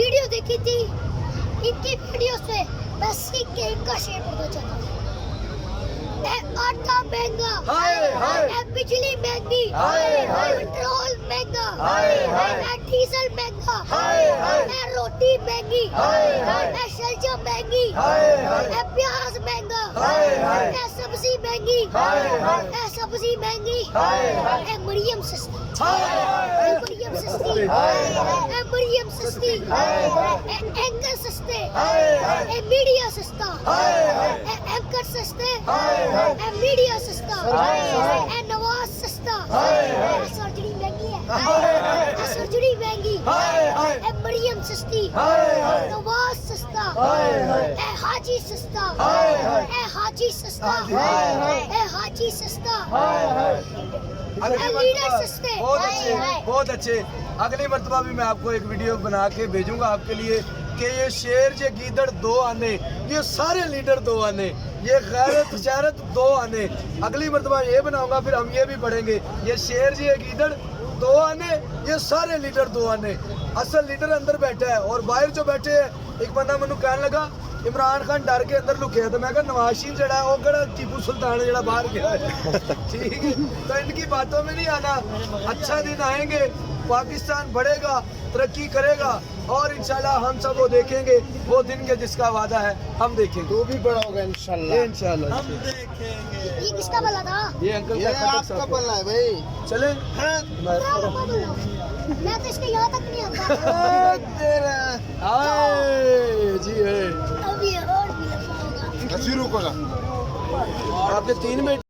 Video देखी थी, इनकी वीडियो से मैं सीख के इनका शेर पता चला। आटा महंगा, बिजली महंगी, पेट्रोल महंगा, डीजल महंगा, रोटी महंगी, सब्जियां महंगी, प्याज महंगा, सब्जी महंगी, सब्जी महंगी, मरियम सस्ती, मरियम सस्ती, मरियम सस्ती, एंकर सस्ते, मीडिया सस्ता, एंकर सस्ते, मीडिया सस्ता, नवाज सस्ता, सर्जरी महंगी है, सर्जरी महंगी, मरियम सस्ती, नवाज सस्ता, हाजी सस्ता, हाजी सस्ता, हाजी सस्ता, लीडर सस्ते। बहुत अच्छे। अगली मर्तबा भी मैं आपको एक वीडियो बना के भेजूंगा आपके लिए कि ये शेर ये गीदड़ दो आने, ये सारे लीडर दो आने, ये गैरत शरत दो आने। अगली मर्तबा ये बनाऊंगा, फिर हम ये भी पढ़ेंगे ये शेर जी ये गीदड़ दो आने, ये सारे लीडर दो आने। असल लीडर अंदर बैठा है और बाहर जो बैठे है, एक बंदा मैनू कहने लगा इमरान खान डर के अंदर लुके, तो मैं कहा नवाज शरीफ जड़ा है वो कड़ा टीपू सुल्तान जड़ा बाहर गया है। ठीक है, तो इनकी बातों में नहीं आना। अच्छा दिन आएंगे, पाकिस्तान बढ़ेगा, तरक्की करेगा और इंशाल्लाह हम सब वो देखेंगे, वो दिन के जिसका वादा है हम देखेंगे। तो भी बड़ा होगा इंशाल्लाह, इंशाल्लाह हम देखेंगे। ये किसका बला था? ये अंकल ये आपका बल्ला है भाई। चले मैं तो इसके यहाँ तक नहीं आता। तेरा जी है। अभी और भी शुरू करा आपके 3 बेटे